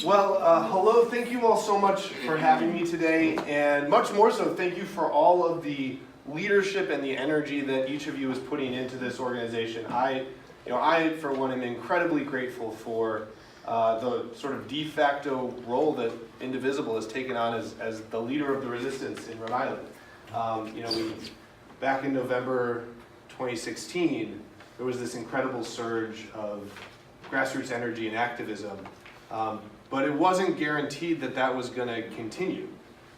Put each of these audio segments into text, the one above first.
Well, hello, thank you all so much for having me today, and much more so, thank you for all of the leadership and the energy that each of you is putting into this organization. I, for one, am incredibly grateful for the sort of de facto role that Indivisible has taken on as the leader of the resistance in Rhode Island. Back in November 2016, there was this incredible surge of grassroots energy and activism. But it wasn't guaranteed that that was going to continue.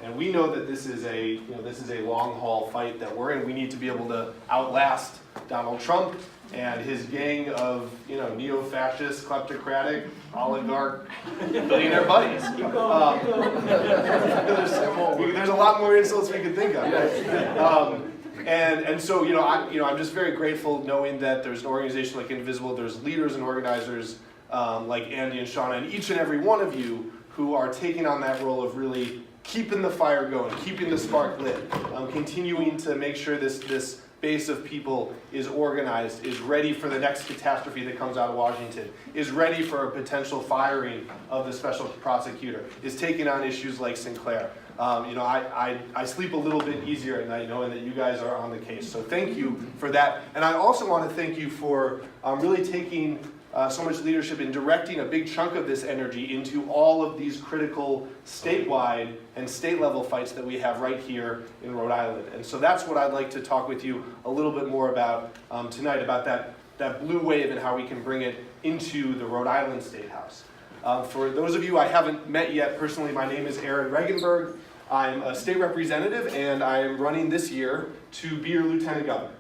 And we know that this is a long haul fight that we're in. We need to be able to outlast Donald Trump and his gang of neo-fascist, kleptocratic, oligarch, billionaire buddies. There's a lot more insults we could think of. And so I'm just very grateful knowing that there's an organization like Indivisible, there's leaders and organizers like Andy and Shauna, and each and every one of you who are taking on that role of really keeping the fire going, keeping the spark lit, continuing to make sure this base of people is organized, is ready for the next catastrophe that comes out of Washington, is ready for a potential firing of the special prosecutor, is taking on issues like Sinclair. I sleep a little bit easier at night knowing that you guys are on the case. So thank you for that. And I also want to thank you for really taking so much leadership in directing a big chunk of this energy into all of these critical statewide and state level fights that we have right here in Rhode Island. And so that's what I'd like to talk with you a little bit more about tonight, about that blue wave and how we can bring it into the Rhode Island State House. For those of you I haven't met yet personally, my name is Aaron Regenberg. I'm a state representative and I am running this year to be your lieutenant governor.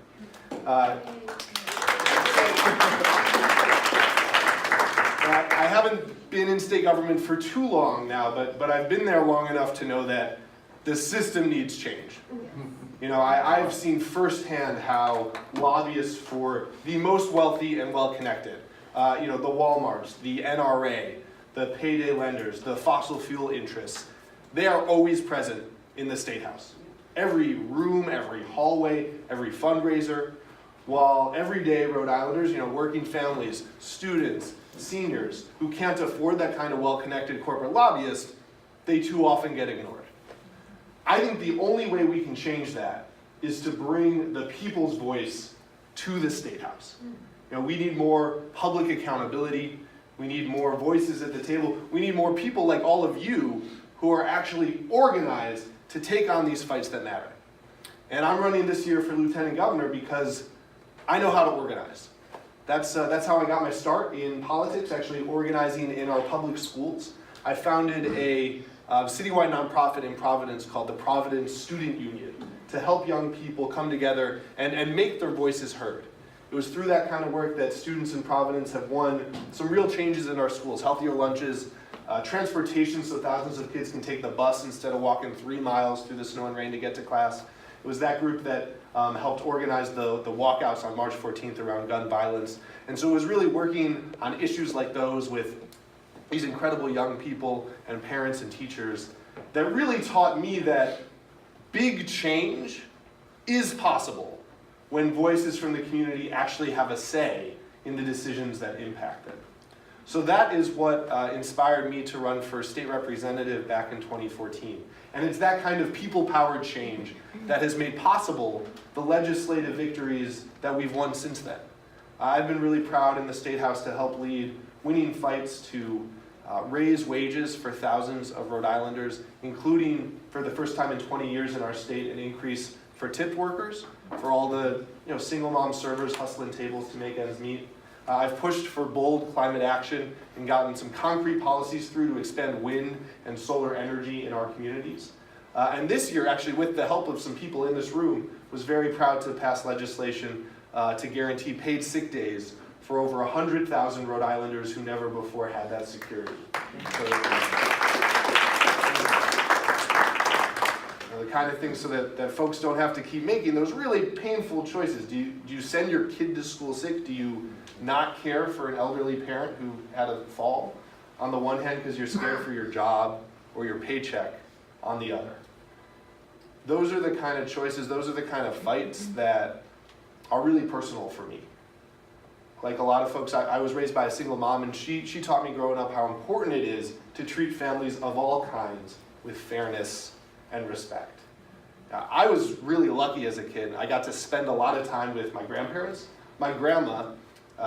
I haven't been in state government for too long now, but I've been there long enough to know that the system needs change. I've seen firsthand how lobbyists for the most wealthy and well-connected, the Walmarts, the NRA, the payday lenders, the fossil fuel interests, they are always present in the State House. Every room, every hallway, every fundraiser, while everyday Rhode Islanders, working families, students, seniors who can't afford that kind of well-connected corporate lobbyist, they too often get ignored. I think the only way we can change that is to bring the people's voice to the State House. We need more public accountability. We need more voices at the table. We need more people like all of you who are actually organized to take on these fights that matter. And I'm running this year for lieutenant governor because I know how to organize. That's how I got my start in politics, actually organizing in our public schools. I founded a citywide nonprofit in Providence called the Providence Student Union to help young people come together and make their voices heard. It was through that kind of work that students in Providence have won some real changes in our schools, healthier lunches, transportation so thousands of kids can take the bus instead of walking 3 miles through the snow and rain to get to class. It was that group that helped organize the walkouts on March 14th around gun violence. And so it was really working on issues like those with these incredible young people and parents and teachers that really taught me that big change is possible when voices from the community actually have a say in the decisions that impact them. So that is what inspired me to run for state representative back in 2014. And it's that kind of people-powered change that has made possible the legislative victories that we've won since then. I've been really proud in the State House to help lead winning fights to raise wages for thousands of Rhode Islanders, including, for the first time in 20 years in our state, an increase for tipped workers, for all the single mom servers hustling tables to make ends meet. I've pushed for bold climate action and gotten some concrete policies through to expand wind and solar energy in our communities. And this year, actually, with the help of some people in this room, was very proud to pass legislation to guarantee paid sick days for over 100,000 Rhode Islanders who never before had that security. So, the kind of things so that folks don't have to keep making those really painful choices. Do you send your kid to school sick? Do you not care for an elderly parent who had a fall? On the one hand, because you're scared for your job or your paycheck on the other. Those are the kind of choices, those are the kind of fights that are really personal for me. like a lot of folks, I was raised by a single mom, and she taught me growing up how important it is to treat families of all kinds with fairness and respect. I was really lucky as a kid. I got to spend a lot of time with my grandparents. My grandma,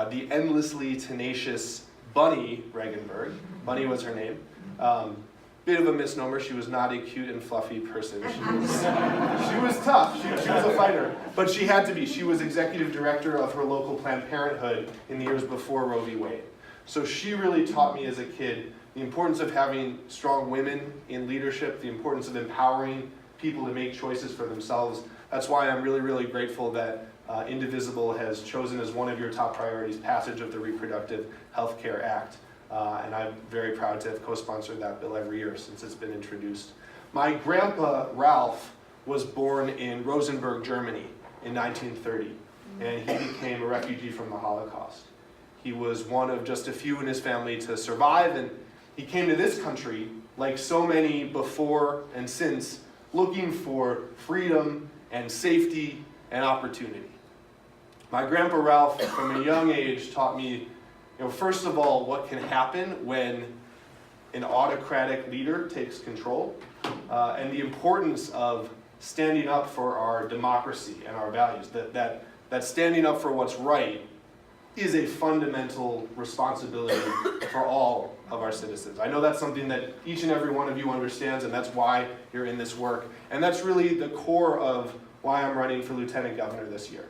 the endlessly tenacious Bunny Regenberg, Bunny was her name. Bit of a misnomer, she was not a cute and fluffy person. She was tough, she was a fighter, but she had to be. She was executive director of her local Planned Parenthood in the years before Roe v. Wade. So she really taught me as a kid the importance of having strong women in leadership, the importance of empowering people to make choices for themselves. That's why I'm really, really grateful that Indivisible has chosen as one of your top priorities passage of the Reproductive Health Care Act. And I'm very proud to have co-sponsored that bill every year since it's been introduced. My grandpa, Ralph, was born in Rosenberg, Germany in 1930, and he became a refugee from the Holocaust. He was one of just a few in his family to survive, and he came to this country, like so many before and since, looking for freedom and safety and opportunity. My grandpa Ralph, from a young age, taught me, first of all, what can happen when an autocratic leader takes control, and the importance of standing up for our democracy and our values, that standing up for what's right is a fundamental responsibility for all of our citizens. I know that's something that each and every one of you understands, and that's why you're in this work. And that's really the core of why I'm running for lieutenant governor this year.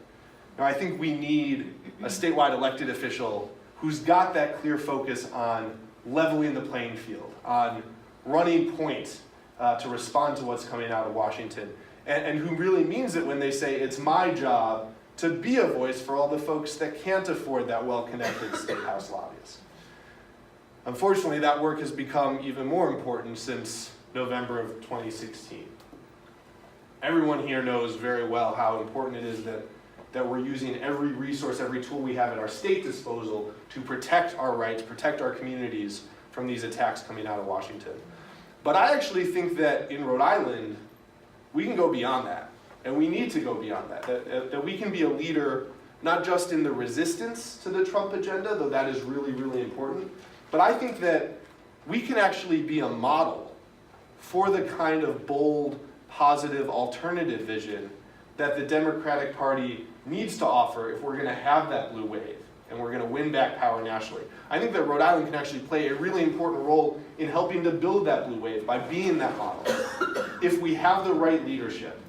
Now, I think we need a statewide elected official who's got that clear focus on leveling the playing field, on running point to respond to what's coming out of Washington, and who really means it when they say, it's my job to be a voice for all the folks that can't afford that well-connected state house lobbyist. Unfortunately, that work has become even more important since November of 2016. Everyone here knows very well how important it is that we're using every resource, every tool we have at our state disposal to protect our rights, protect our communities from these attacks coming out of Washington. But I actually think that in Rhode Island, we can go beyond that. And we need to go beyond that we can be a leader, not just in the resistance to the Trump agenda, though that is really, really important, but I think that we can actually be a model for the kind of bold, positive, alternative vision that the Democratic Party needs to offer if we're going to have that blue wave and we're going to win back power nationally. I think that Rhode Island can actually play a really important role in helping to build that blue wave by being that model. If we have the right leadership,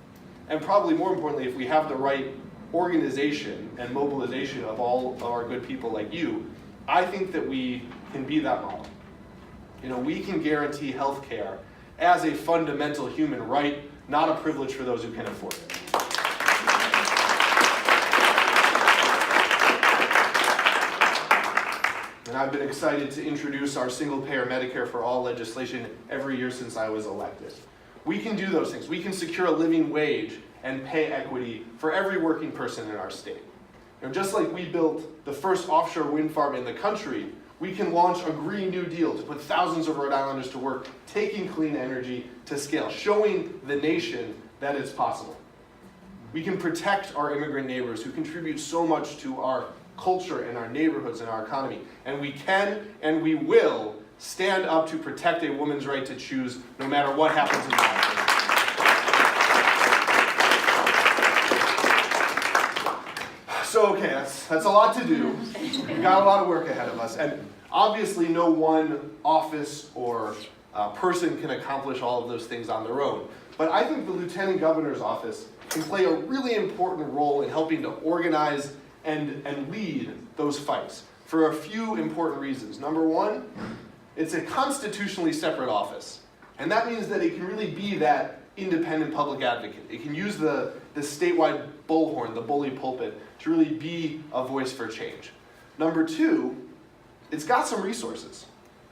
and probably more importantly, if we have the right organization and mobilization of all of our good people like you, I think that we can be that model. We can guarantee health care as a fundamental human right, not a privilege for those who can afford it. And I've been excited to introduce our single-payer Medicare for All legislation every year since I was elected. We can do those things. We can secure a living wage and pay equity for every working person in our state. Just like we built the first offshore wind farm in the country, we can launch a Green New Deal to put thousands of Rhode Islanders to work, taking clean energy to scale, showing the nation that it's possible. We can protect our immigrant neighbors who contribute so much to our culture and our neighborhoods and our economy. And we can and we will stand up to protect a woman's right to choose no matter what happens in life. So, okay, that's a lot to do. We've got a lot of work ahead of us. And obviously no one office or person can accomplish all of those things on their own. But I think the Lieutenant Governor's office can play a really important role in helping to organize and lead those fights for a few important reasons. Number one, it's a constitutionally separate office. And that means that it can really be that independent public advocate. It can use the statewide bullhorn, the bully pulpit, to really be a voice for change. Number two, it's got some resources.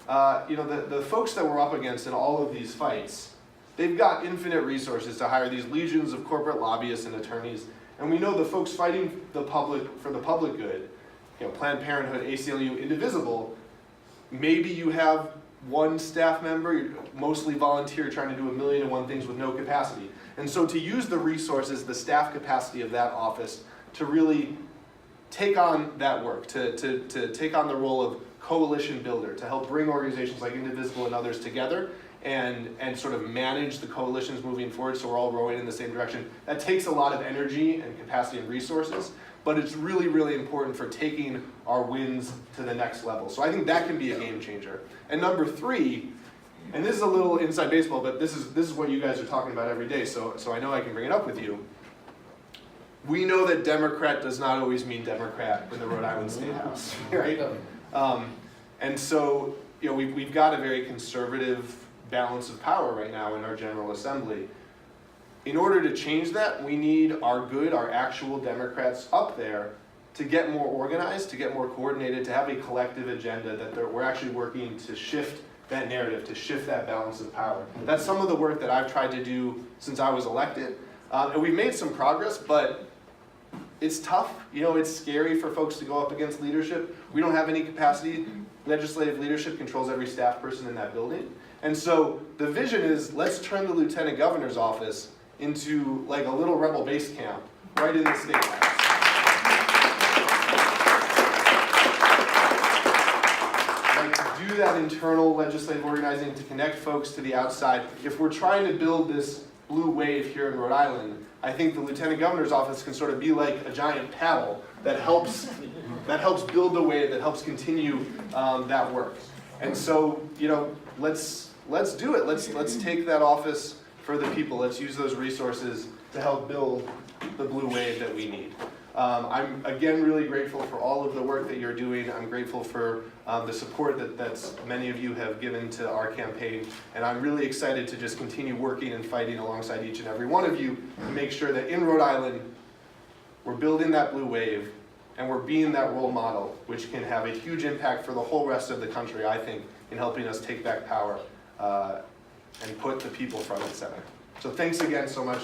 The folks that we're up against in all of these fights, they've got infinite resources to hire these legions of corporate lobbyists and attorneys. And we know the folks fighting for the public good, Planned Parenthood, ACLU, Indivisible, maybe you have one staff member, you're mostly volunteer, trying to do 1,000,001 things with no capacity. And so to use the resources, the staff capacity of that office to really take on that work, to take on the role of coalition builder, to help bring organizations like Indivisible and others together and sort of manage the coalitions moving forward so we're all rowing in the same direction. That takes a lot of energy and capacity and resources, but it's really, really important for taking our wins to the next level. So I think that can be a game changer. And number 3, and this is a little inside baseball, but this is what you guys are talking about every day, so I know I can bring it up with you. We know that Democrat does not always mean Democrat in the Rhode Island State House, right? And so, you know, we've got a very conservative balance of power right now in our General Assembly. In order to change that, we need our actual Democrats up there to get more organized, to get more coordinated, to have a collective agenda that we're actually working to shift that narrative, to shift that balance of power. That's some of the work that I've tried to do since I was elected. And we've made some progress, but it's tough. You know, it's scary for folks to go up against leadership. We don't have any capacity. Legislative leadership controls every staff person in that building. And so the vision is, let's turn the lieutenant governor's office into like a little rebel base camp right in the state house. Like, to do that internal legislative organizing, to connect folks to the outside. If we're trying to build this blue wave here in Rhode Island, I think the lieutenant governor's office can sort of be like a giant paddle that helps build the wave, that helps continue that work. And so, you know, let's do it. Let's take that office for the people. Let's use those resources to help build the blue wave that we need. I'm again really grateful for all of the work that you're doing. I'm grateful for the support that many of you have given to our campaign, and I'm really excited to just continue working and fighting alongside each and every one of you to make sure that in Rhode Island we're building that blue wave and we're being that role model, which can have a huge impact for the whole rest of the country, I think, in helping us take back power and put the people front and center. So thanks again so much.